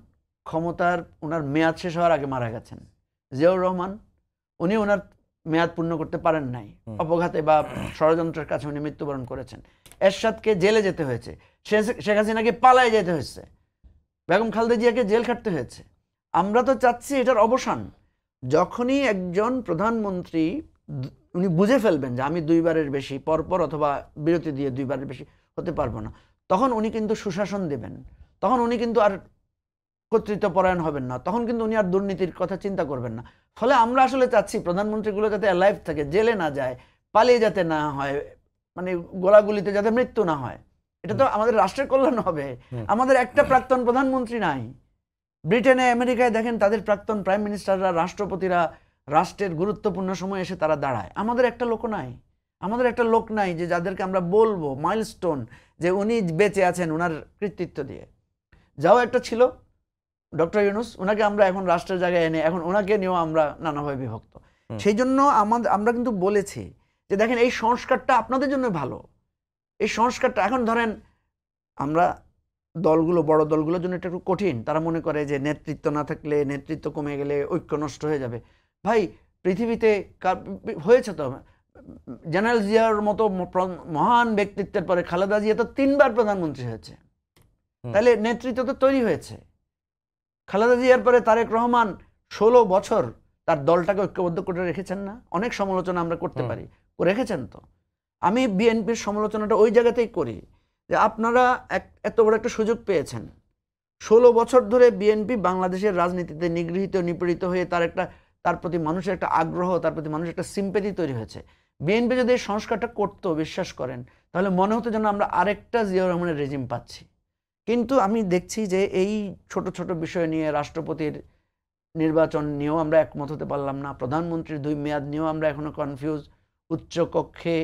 ক্ষমতার ওনার মেয়াদ শেষ হওয়ার আগে মারা গেছেন। জিয়াউর রহমান উনি ওনার মেয়াদ পূর্ণ করতে পারেন নাই, অপঘাতে বা ষড়যন্ত্রের কাছে উনি মৃত্যুবরণ করেছেন। এরশাদকে জেলে যেতে হয়েছে, শেখ হাসিনাকে পালায় যেতে হয়েছে, বেগম খালেদা জিয়াকে জেল খাটতে হয়েছে। আমরা তো চাচ্ছি এটার অবসান। যখনই একজন প্রধানমন্ত্রী উনি বুঝে ফেলবেন যে আমি দুইবারের বেশি পরপর অথবা বিরতি দিয়ে দুইবারের বেশি হতে পারবো না, তখন উনি কিন্তু সুশাসন দেবেন, তখন উনি কিন্তু আর কর্তৃত্বপরায়ণ হবেন না, তখন কিন্তু উনি আর দুর্নীতির কথা চিন্তা করবেন না। ফলে আমরা আসলে চাচ্ছি প্রধানমন্ত্রীগুলো যাতে অ্যালাইভ থাকে, জেলে না যায়, পালিয়ে যাতে না হয়, মানে গোলাগুলিতে যাতে মৃত্যু না হয়। এটা তো আমাদের রাষ্ট্রের কল্যাণ হবে। আমাদের একটা প্রাক্তন প্রধানমন্ত্রী নাই। ব্রিটেনে, আমেরিকায় দেখেন তাদের প্রাক্তন প্রাইম মিনিস্টাররা, রাষ্ট্রপতিরা রাষ্ট্রের গুরুত্বপূর্ণ সময় এসে তারা দাঁড়ায়। আমাদের একটা লোক নাই, আমাদের একটা লোক নাই যে যাদেরকে আমরা বলবো মাইলস্টোন যে উনি বেঁচে আছেন ওনার কৃতিত্ব দিয়ে। যাও একটা ছিল ডক্টর ইউনূস, ওনাকে আমরা এখন রাষ্ট্রের জায়গায় এনে এখন ওনাকে নিয়েও আমরা নানাভাবে বিভক্ত। সেই জন্য আমরা কিন্তু বলেছি যে দেখেন এই সংস্কারটা আপনাদের জন্য ভালো। এই সংস্কারটা এখন ধরেন আমরা দলগুলো, বড় দলগুলোর জন্য এটা একটু কঠিন, তারা মনে করে যে নেতৃত্ব না থাকলে, নেতৃত্ব কমে গেলে ঐক্য নষ্ট হয়ে যাবে। ভাই পৃথিবীতে হয়েছে তো, জেনারেল জিয়ার মতো মহান ব্যক্তিত্বের পরে খালেদা জিয়া তো 3 বার প্রধানমন্ত্রী হয়েছে, তাহলে নেতৃত্ব তো তৈরি হয়েছে। খালেদা জিয়ার পরে তারেক রহমান 16 বছর তার দলটাকে ঐক্যবদ্ধ করে রেখেছেন না? অনেক সমালোচনা আমরা করতে পারি, রেখেছেন তো। আমি বিএনপির সমালোচনাটা ওই জায়গাতেই করি যে আপনারা এত বড় একটা সুযোগ পেয়েছেন, 16 বছর ধরে বিএনপি বাংলাদেশের রাজনীতিতে নিগৃহীত, নিপীড়িত হয়ে তার প্রতি মানুষের একটা আগ্রহ, তার প্রতি মানুষের একটা সিম্প্যাথি তৈরি হয়েছে। বিএনপি যদি এই সংস্কারটা করতো, বিশ্বাস করেন, তাহলে মনে হতো যেন আমরা আরেকটা জিয়াউর রহমানের রেজিম পাচ্ছি। কিন্তু আমি দেখছি যে এই ছোট ছোট বিষয় নিয়ে, রাষ্ট্রপতির নির্বাচন নিয়েও আমরা একমত হতে পারলাম না, প্রধানমন্ত্রীর 2 মেয়াদ নিয়েও আমরা এখনো কনফিউজ, উচ্চ কক্ষে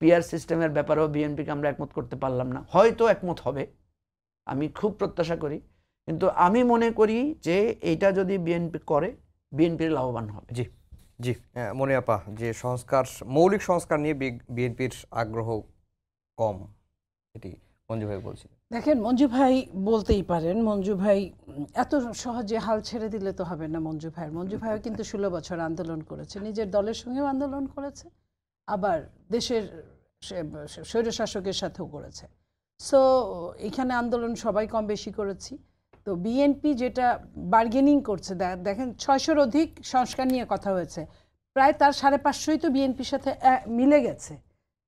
পিআর সিস্টেমের ব্যাপারেও বিএনপিকে আমরা একমত করতে পারলাম না। হয়তো একমত হবে, আমি খুব প্রত্যাশা করি, কিন্তু আমি মনে করি যে এইটা যদি বিএনপি করে বিএনপির লাভবান হবে। জি জি মনিয়াপা, যে সংস্কার, মৌলিক সংস্কার নিয়ে বিএনপির আগ্রহ কম, এটি মঞ্জু ভাই বলছিলেন। দেখেন, মঞ্জু ভাই বলতেই পারেন, মঞ্জু ভাই এত সহজে হাল ছেড়ে দিলে তো হবে না। মঞ্জু ভাইও কিন্তু 16 বছর আন্দোলন করেছে, নিজের দলের সঙ্গেও আন্দোলন করেছে, আবার দেশের স্বৈরশাসকের সাথেও করেছে। সো এখানে আন্দোলন সবাই কম বেশি করেছি। তো বিএনপি যেটা বার্গেনিং করছে, দেখেন 600-র অধিক সংস্কার নিয়ে কথা হয়েছে, প্রায় তার 550ই তো বিএনপির সাথে মিলে গেছে।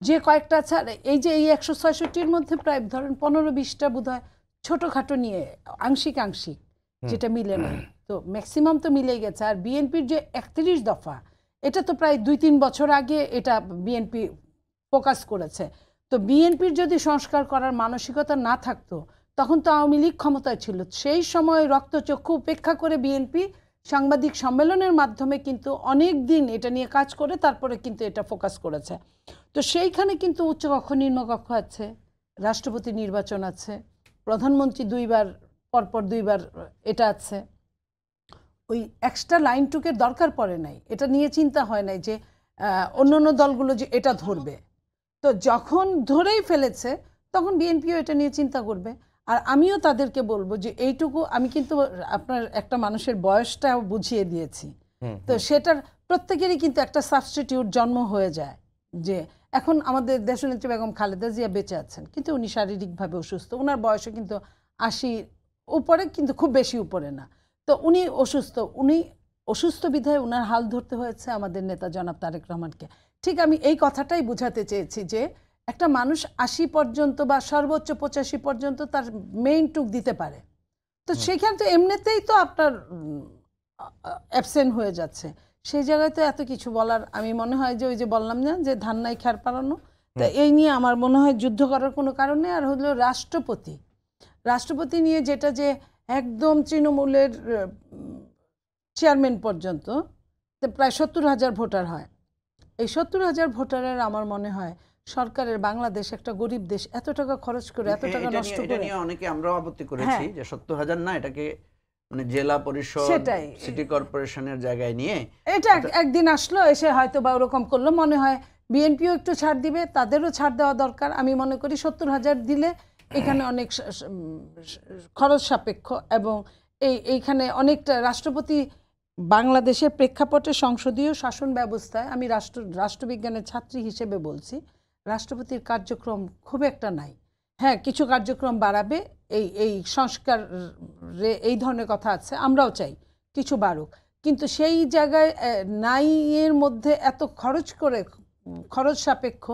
যে কয়েকটা আছে, এই যে এই 166-র মধ্যে প্রায় ধরেন 15-20টা বোধহয় ছোটোখাটো নিয়ে আংশিক যেটা মিলে না, তো ম্যাক্সিমাম তো মিলেই গেছে। আর বিএনপির যে 31 দফা, এটা তো প্রায় 2-3 বছর আগে এটা বিএনপি ফোকাস করেছে। তো বিএনপির যদি সংস্কার করার মানসিকতা না থাকতো, তখন তো আওয়ামী লীগ ক্ষমতায় ছিল। সেই সময় রক্তচক্ষু উপেক্ষা করে বিএনপি সাংবাদিক সম্মেলনের মাধ্যমে কিন্তু অনেক দিন এটা নিয়ে কাজ করে তারপরে কিন্তু এটা ফোকাস করেছে। তো সেইখানে কিন্তু উচ্চকক্ষ নিম্নকক্ষ আছে, রাষ্ট্রপতি নির্বাচন আছে, প্রধানমন্ত্রী পরপর দুইবার এটা আছে। ওই এক্সট্রা লাইনটুকের দরকার পড়ে নাই, এটা নিয়ে চিন্তা হয় নাই যে অন্যান্য দলগুলো যে এটা ধরবে। তো যখন ধরেই ফেলেছে তখন বিএনপিও এটা নিয়ে চিন্তা করবে। আর আমিও তাদেরকে বলবো যে এইটুকু, আমি কিন্তু আপনার একটা মানুষের বয়সটাও বুঝিয়ে দিয়েছি, তো সেটার প্রত্যেকেরই কিন্তু একটা সাবস্টিটিউট জন্ম হয়ে যায়। যে এখন আমাদের দেশনেত্রী বেগম খালেদা জিয়া বেঁচে আছেন, কিন্তু উনি শারীরিকভাবে অসুস্থ, ওনার বয়সও কিন্তু 80 উপরে, কিন্তু খুব বেশি উপরে না। তো উনি অসুস্থ বিধায় ওনার হাল ধরতে হয়েছে আমাদের নেতা জনাব তারেক রহমানকে। ঠিক আমি এই কথাটাই বোঝাতে চেয়েছি যে একটা মানুষ 80 পর্যন্ত বা সর্বোচ্চ 85 পর্যন্ত তার মেইন টুক দিতে পারে, তো সেখানে তো এমনিতেই তো আপনার অ্যাবসেন্ট হয়ে যাচ্ছে। সেই জায়গায় তো এত কিছু বলার, আমি মনে হয় যে ওই যে বললাম না যে ধান নাই খ্যার পাড়ানো, তো এই নিয়ে আমার মনে হয় যুদ্ধ করার কোনো কারণ নেই। আর হলো রাষ্ট্রপতি নিয়ে যেটা যে একদম তৃণমূলের চেয়ারম্যান পর্যন্ত প্রায় 70,000 ভোটার হয়, এই 70,000 ভোটারের আমার মনে হয় সরকারের, বাংলাদেশ একটা গরিব দেশ, এত টাকা খরচ করে এত টাকা নষ্ট করে, অনেকে আমরাও আপত্তি করেছি যে 70,000 না, এটাকে মানে জেলা পরিষদ সিটি কর্পোরেশনের জায়গায় নিয়ে এটা একদিন আসলো, এসে হয়তো বা ওরকম করলো, মনে হয় বিএনপিও একটু ছাড় দিবে, তাদেরও ছাড় দেওয়া দরকার। আমি মনে করি 70,000 দিলে এখানে অনেক খরচ সাপেক্ষ, এবং এইখানে অনেকটা রাষ্ট্রপতি বাংলাদেশের প্রেক্ষাপটে সংসদীয় শাসন ব্যবস্থায়, আমি রাষ্ট্রবিজ্ঞানের ছাত্রী হিসেবে বলছি, রাষ্ট্রপতির কার্যক্রম খুব একটা নাই। হ্যাঁ, কিছু কার্যক্রম বাড়াবে, এই সংস্কার এই ধরনের কথা আছে, আমরাও চাই কিছু বাড়ুক, কিন্তু সেই জায়গায় নাই এর মধ্যে এত খরচ সাপেক্ষ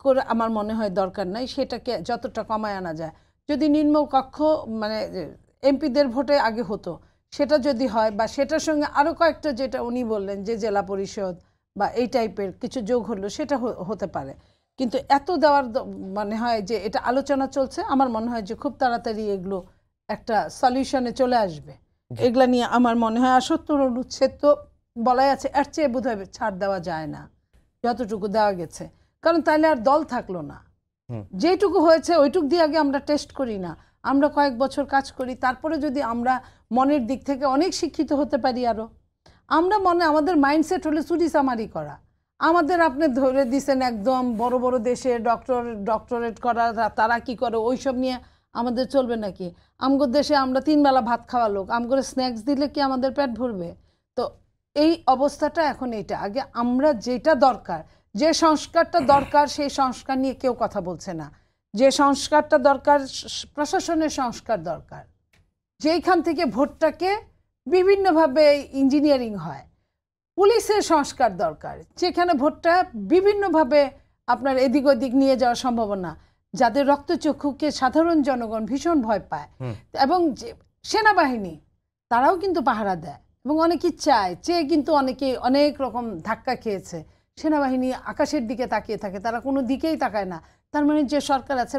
করে আমার মনে হয় দরকার নাই। সেটাকে যতটা কমায় আনা যায়, যদি নিম্নকক্ষ মানে এমপিদের ভোটে আগে হতো, সেটা যদি হয়, বা সেটার সঙ্গে আরও কয়েকটা, যেটা উনি বললেন যে জেলা পরিষদ বা এই টাইপের কিছু যোগ হলো, সেটা হতে পারে। কিন্তু এত দেওয়ার মানে হয় যে এটা আলোচনা চলছে, আমার মনে হয় যে খুব তাড়াতাড়ি এগুলো একটা সলিউশনে চলে আসবে। এগুলা নিয়ে আমার মনে হয় ৭০ অনুচ্ছেদ তো বলাই আছে, এর চেয়ে বোধ হয় ছাড় দেওয়া যায় না যতটুকু দেওয়া গেছে, কারণ তাহলে আর দল থাকলো না। যেটুকু হয়েছে ওইটুক দিয়ে আগে আমরা টেস্ট করি না, আমরা কয়েক বছর কাজ করি, তারপরে যদি আমরা মনের দিক থেকে অনেক শিক্ষিত হতে পারি, আরও আমরা আমাদের মাইন্ডসেট হলে চুরিচামারি করা। আমাদের আপনি ধরে দিছেন একদম বড় বড় দেশে ডক্টরেট করা, তারা কি করে ওইসব নিয়ে আমাদের চলবে নাকি? আমগোর দেশে আমরা 3 বেলা ভাত খাওয়া লোক, আমগোর স্ন্যাক্স দিলে কি আমাদের পেট ভরবে? তো এই অবস্থাটা এখন এইটা, আগে আমরা যেটা দরকার, যে সংস্কারটা দরকার, সেই সংস্কার নিয়ে কেউ কথা বলছে না। যে সংস্কারটা দরকার, প্রশাসনের সংস্কার দরকার, যেইখান থেকে ভোটটাকে বিভিন্নভাবে ইঞ্জিনিয়ারিং হয়। পুলিশের সংস্কার দরকার, যেখানে ভোটটা বিভিন্নভাবে আপনার এদিক ওদিক নিয়ে যাওয়ার সম্ভাবনা, যাদের রক্তচক্ষুকে সাধারণ জনগণ ভীষণ ভয় পায়, এবং সেনাবাহিনী তারাও কিন্তু পাহারা দেয়, এবং অনেকেই চেয়ে কিন্তু অনেক রকম ধাক্কা খেয়েছে। সেনাবাহিনী আকাশের দিকে তাকিয়ে থাকে, তারা কোনো দিকেই তাকায় না, তার মানে যে সরকার আছে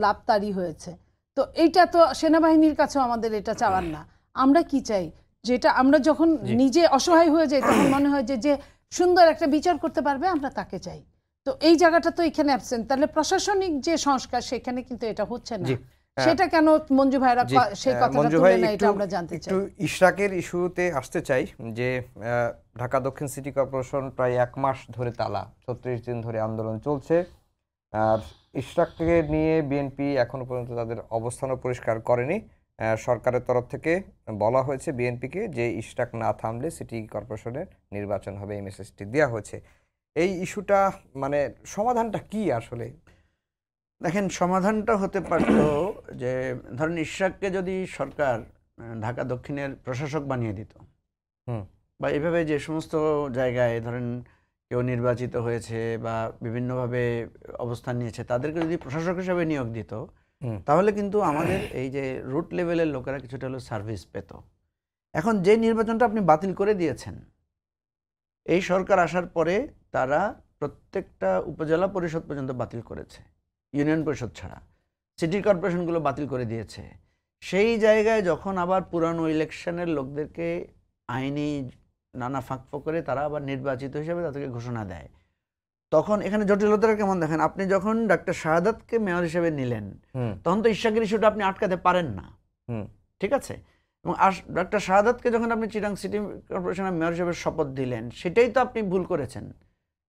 লাভ তারই হয়েছে। তো এইটা তো সেনাবাহিনীর কাছেও আমাদের এটা চাওয়ার না। আমরা কি চাই, যেটা আমরা যখন নিজে অসহায় হয়ে যাই, তখন মনে হয় যে সুন্দর একটা বিচার করতে পারবে, আমরা তাকে চাই। তো এই জায়গাটা তো এখানে অ্যাবসেন্ট। তাহলে প্রশাসনিক যে সংস্কার, সেখানে কিন্তু এটা হচ্ছে না। সেটা কেন মঞ্জু ভাইরা জি, সেই কথাটা মঞ্জু তুলে ভাই না, এটা একটু আমরা জানতে চাই। একটু ইশরাকের ইস্যুতে আসতে চাই যে ঢাকা দক্ষিণ সিটি কর্পোরেশন প্রায় 1 মাস ধরে তালা, 36 দিন ধরে আন্দোলন চলছে। আর ইশরাককে নিয়ে বিএনপি এখনো পর্যন্ত তাদের অবস্থানও পরিষ্কার করেনি। সরকারের তরফ থেকে বলা হয়েছে বিএনপিকে যে ইশরাক না থামলে সিটি কর্পোরেশনের নির্বাচন হবে, এই মেসেজটি দেওয়া হয়েছে। এই ইস্যুটা মানে সমাধানটা কি আসলে? দেখেন, সমাধানটা হতে পারতো যে ধরেন ইশরাককে যদি সরকার ঢাকা দক্ষিণের প্রশাসক বানিয়ে দিত, হুম বা এইভাবে যে সমস্ত জায়গায় ধরেন কেউ নির্বাচিত হয়েছে বা বিভিন্নভাবে অবস্থান নিয়েছে তাদেরকে যদি প্রশাসক হিসেবে নিয়োগ দিত, হুম তাহলে কিন্তু আমাদের এই যে রুট লেভেলের লোকেরা কিছুটা হলো সার্ভিস পেত। এখন যে নির্বাচনটা আপনি বাতিল করে দিয়েছেন, এই সরকার আসার পরে তারা প্রত্যেকটা উপজেলা পরিষদ পর্যন্ত বাতিল করেছে, ইউনিয়ন পরিষদ ছাড়া সিটি কর্পোরেশনগুলো বাতিল করে দিয়েছে। সেই জায়গায় যখন আবার পুরানো ইলেকশনের লোকদেরকে আইনি নানা ফাঁকফোঁক করে তারা আবার নির্বাচিত হিসেবে তাদেরকে ঘোষণা দেয়, তখন এখানে জটিলতাটা কেমন দেখেন। আপনি যখন ডাক্তার শাহাদাতকে মেয়র হিসেবে নিলেন, হুম তখন তো ইশরাকের ইস্যুটা আপনি আটকাতে পারেন না, হুম ঠিক আছে? এবং ডাক্তার শাহাদাতকে যখন আপনি চিটাং সিটি কর্পোরেশনের মেয়র হিসেবে শপথ দিলেন, সেটাই তো আপনি ভুল করেছেন,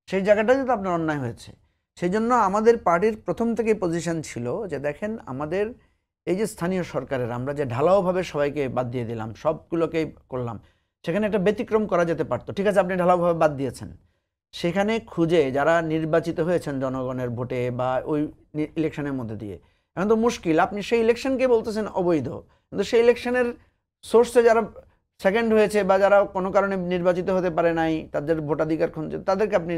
সেই জায়গাটাই তো আপনার অন্যায় হয়েছে। সেই জন্য আমাদের পার্টির প্রথম থেকেই পজিশন ছিল যে দেখেন, আমাদের এই যে স্থানীয় সরকারের আমরা যে ঢালাওভাবে সবাইকে বাদ দিয়ে দিলাম, সবগুলোকেই করলাম, সেখানে একটা ব্যতিক্রম করা যেতে পারতো। ঠিক আছে, আপনি ঢালাওভাবে বাদ দিয়েছেন, সেখানে খুঁজে যারা নির্বাচিত হয়েছেন জনগণের ভোটে বা ওই ইলেকশনের মধ্যে দিয়ে, এখন তো মুশকিল, আপনি সেই ইলেকশনকে বলতেছেন অবৈধ, কিন্তু সেই ইলেকশনের সোর্সে যারা সেকেন্ড হয়েছে বা যারা কোনো কারণে নির্বাচিত হতে পারে নাই, তাদের ভোটাধিকার খুঁজছে, তাদেরকে আপনি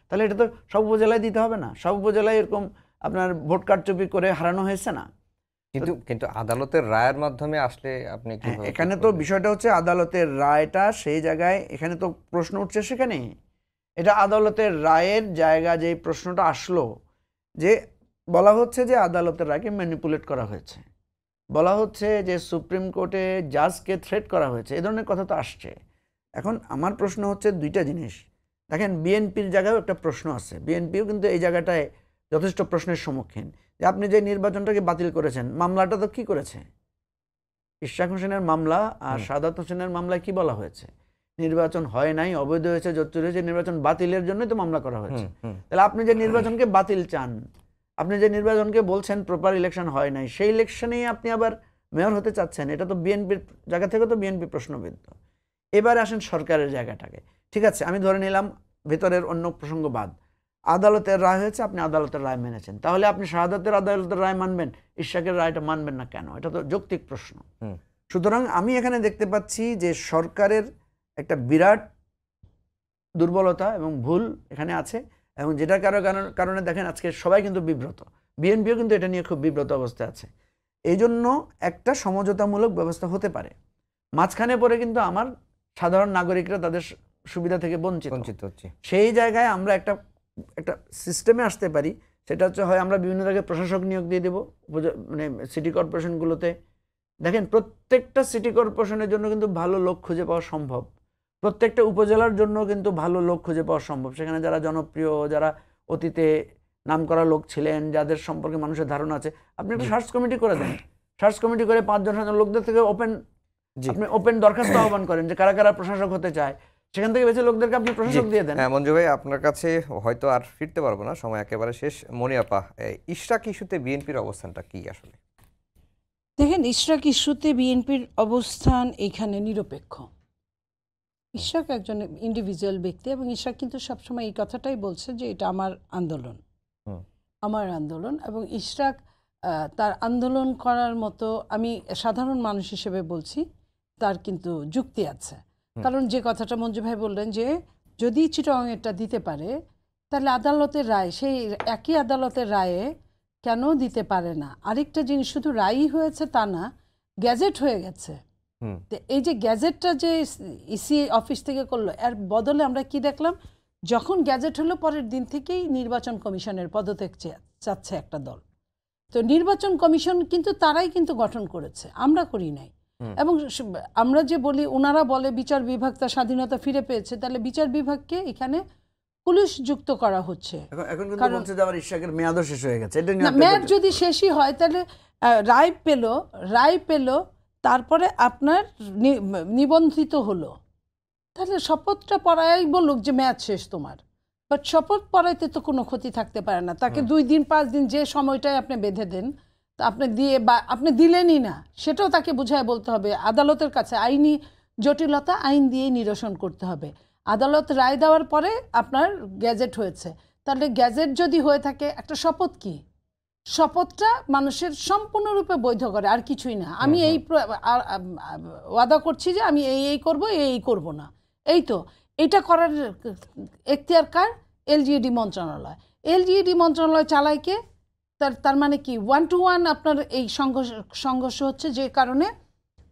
তাহলে এটা তো সব উপজেলায় দিতে হবে না? সব উপজেলায় এরকম আপনার ভোট কারচুপি করে হারানো হয়েছে না? কিন্তু কিন্তু আদালতের রায়ের মাধ্যমে আসলে আপনি হ্যাঁ, কিভাবে এখানে ঠিক তো করবেন? বিষয়টা হচ্ছে আদালতের রায়টা সেই জায়গায়, এখানে তো প্রশ্ন উঠছে সেখানে, এটা আদালতের রায়ের জায়গা। যে প্রশ্নটা আসলো, যে বলা হচ্ছে যে আদালতের রায়কে ম্যানিপুলেট করা হয়েছে, বলা হচ্ছে যে সুপ্রিম কোর্টে জাজকে থ্রেট করা হয়েছে, এ ধরনের কথা তো আসছে। এখন আমার প্রশ্ন হচ্ছে দুইটা জিনিস। দেখেন, বিএনপির জায়গায়ও একটা প্রশ্ন আছে, বিএনপিও কিন্তু এই জায়গাটায় যথেষ্ট প্রশ্নের সম্মুখীন, যে আপনি যে নির্বাচনটাকে বাতিল করেছেন, মামলাটা তো কি করেছে? ইশরাক হোসেনের মামলা আর সাদাত হোসেনের মামলায় কি বলা হয়েছে? নির্বাচন হয় নাই, অবৈধ হয়েছে, জোচ্চুর হয়েছে, নির্বাচন বাতিলের জন্যই তো মামলা করা হয়েছে। তাহলে আপনি যে নির্বাচনকে বাতিল চান, আপনি যে নির্বাচনকে বলছেন প্রপার ইলেকশন হয় নাই, সেই ইলেকশনেই আপনি আবার মেয়র হতে চাচ্ছেন, এটা তো বিএনপির জায়গা থেকে তো বিএনপি প্রশ্নবিদ্ধ। এবারে আসেন সরকারের জায়গাটাকে। ঠিক আছে, আমি ধরে নিলাম ভেতরের অন্য প্রসঙ্গ বাদ, আদালতের রায় হয়েছে, আপনি আদালতের রায় মেনেছেন, তাহলে আপনি শাহাদাতের আদালতের রায় মানবেন, ইশরাকের রায়টা মানবেন না কেন? এটা তো যৌক্তিক প্রশ্ন। সুতরাং আমি এখানে দেখতে পাচ্ছি যে সরকারের একটা বিরাট দুর্বলতা এবং ভুল এখানে আছে, এবং যেটার কারণে দেখেন আজকে সবাই কিন্তু বিব্রত, বিএনপিও কিন্তু এটা নিয়ে খুব বিব্রত অবস্থায় আছে। এই জন্য একটা সমঝোতামূলক ব্যবস্থা হতে পারে, মাঝখানে পরে কিন্তু আমার সাধারণ নাগরিকরা তাদের সুবিধা থেকে বঞ্চিত হচ্ছে। সেই জায়গায় আমরা একটা সিস্টেমে আসতে পারি, সেটা হচ্ছে হয় আমরা বিভিন্ন জায়গায় প্রশাসক নিয়োগ দিয়ে দেবো, মানে সিটি কর্পোরেশনগুলোতে। দেখেন, প্রত্যেকটা সিটি কর্পোরেশনের জন্য কিন্তু ভালো লোক খুঁজে পাওয়া সম্ভব, প্রত্যেকটা উপজেলার জন্য কিন্তু ভালো লোক খুঁজে পাওয়া সম্ভব। সেখানে যারা জনপ্রিয়, যারা অতীতে নামকরা লোক ছিলেন, যাদের সম্পর্কে মানুষের ধারণা আছে, আপনি একটা সার্চ কমিটি করে দেন, সার্চ কমিটি করে 5 জন লোকদের থেকে আপনি ওপেন দরখাস্ত আহ্বান করেন যে কারা কারা প্রশাসক হতে চায়, সেখান থেকে বেশি লোকদেরকে আপনি প্রশাসক দিয়ে দেন। হ্যাঁ মঞ্জু ভাই, আপনার কাছে হয়তো আর ফিরতে পারবো না, সময় একেবারে শেষ। মনি আপা, ইশরাক ইস্যুতে বিএনপির অবস্থানটা কি আসলে? দেখেন, ইশরাক ইস্যুতে বিএনপির অবস্থান এখানে নিরপেক্ষ। ইশরাক একজন ইন্ডিভিজুয়াল ব্যক্তি, এবং ইশরাক কিন্তু সবসময় এই কথাটাই বলছে যে এটা আমার আন্দোলন, আমার আন্দোলন। এবং ইশরাক তার আন্দোলন করার মতো, আমি সাধারণ মানুষ হিসেবে বলছি, তার কিন্তু যুক্তি আছে। কারণ যে কথাটা মঞ্জু ভাই বললেন যে যদি চিটাগাংয়েরটা দিতে পারে, তাহলে আদালতের রায়, সেই একই আদালতের রায়ে কেন দিতে পারে না? আরেকটা জিনিস, শুধু রায়ই হয়েছে তা না, গ্যাজেট হয়ে গেছে। তো এই যে গ্যাজেটটা যে ইসি অফিস থেকে করলো, এর বদলে আমরা কি দেখলাম, যখন গ্যাজেট হলো পরের দিন থেকেই নির্বাচন কমিশনের পদত্যাগ চাচ্ছে একটা দল। তো নির্বাচন কমিশন কিন্তু তারাই কিন্তু গঠন করেছে, আমরা করি নাই। এবং আমরা যে বলি, ওনারা বলে বিচার বিভাগ তার স্বাধীনতা ফিরে পেয়েছে, তাহলে বিচার বিভাগকে এখানে পুলিশ যুক্ত করা হচ্ছে। এখন কিন্তু কারণ- বলছে যে আবার ইশরাকের মেয়াদও শেষ হয়ে গেছে, এটা নিয়ে না, আপনি মেয়াদ বলতে- যদি শেষই হয় তাহলে রায় পেল তারপরে আপনার নিবন্ধিত হলো, তাহলে শপথটা পড়াই বলুক যে মেয়াদ শেষ তোমার, বাট শপথ পড়াইতে তো কোনো ক্ষতি থাকতে পারে না। তাকে 2 দিন 5 দিন যে সময়টাই আপনি বেঁধে দেন, তা আপনি দিয়ে বা আপনি দিলেনই না, সেটাও তাকে বুঝায় বলতে হবে। আদালতের কাছে আইনি জটিলতা আইন দিয়েই নিরসন করতে হবে। আদালত রায় দেওয়ার পরে আপনার গ্যাজেট হয়েছে, তাহলে গ্যাজেট যদি হয়ে থাকে, একটা শপথ কি, শপথটা মানুষের সম্পূর্ণরূপে বৈধ করে, আর কিছুই না। আমি এই ওয়াদা করছি যে আমি এই করব, এই করব না, এই তো এটা করার এখতিয়ার কার? এলজিইডি মন্ত্রণালয়। এলজিইডি মন্ত্রণালয় চালায় কে? তার মানে কি 1 to 1 আপনার এই সংঘর্ষ হচ্ছে, যে কারণে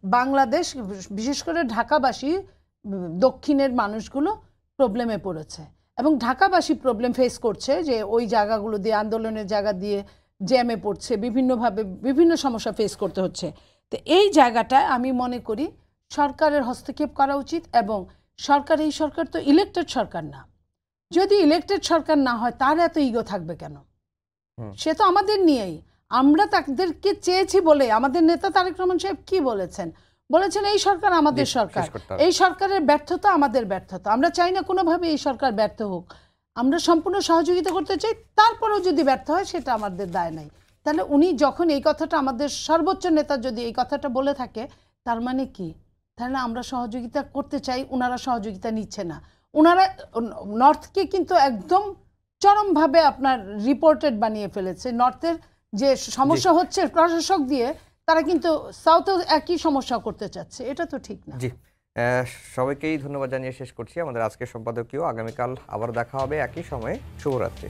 বাংলাদেশ, বিশেষ করে ঢাকাবাসী, দক্ষিণের মানুষগুলো প্রবলেমে পড়েছে। এবং ঢাকাবাসী প্রবলেম ফেস করছে যে ওই জায়গাগুলো দিয়ে, আন্দোলনের জায়গা দিয়ে জ্যামে পড়ছে, বিভিন্নভাবে বিভিন্ন সমস্যা ফেস করতে হচ্ছে। তো এই জায়গাটায় আমি মনে করি সরকারের হস্তক্ষেপ করা উচিত। এবং এই সরকার তো ইলেক্টেড সরকার না। যদি ইলেক্টেড সরকার না হয়, তার এত ইগো থাকবে কেন? সে তো আমাদের নিয়েই, আমরা তাদেরকে চেয়েছি বলে। আমাদের নেতা তারেক রহমান সাহেব কি বলেছেন? এই সরকার আমাদের সরকার, এই সরকারের ব্যর্থতা আমাদের ব্যর্থতা। আমরা চাই না কোনোভাবে এই সরকার ব্যর্থ হোক, আমরা সম্পূর্ণ সহযোগিতা করতে চাই। তারপরেও যদি ব্যর্থ হয়, সেটা আমাদের দায় নাই। তাহলে উনি যখন এই কথাটা, আমাদের সর্বোচ্চ নেতা যদি এই কথাটা বলে থাকে, তার মানে কি? তাহলে আমরা সহযোগিতা করতে চাই, ওনারা সহযোগিতা নিচ্ছে না। ওনারা নর্থকে কিন্তু একদম চরমভাবে আপনার রিপোর্টেড বানিয়ে ফেলেছে। নর্থের যে সমস্যা হচ্ছে প্রশাসক দিয়ে, তারা কিন্তু সাউথেও একই সমস্যা করতে চাচ্ছে, এটা তো ঠিক না। জি, সবাইকেই ধন্যবাদ জানিয়ে শেষ করছি আমাদের আজকের সম্পাদকীয়। আগামীকাল আবার দেখা হবে একই সময়ে। শুভরাত্রি।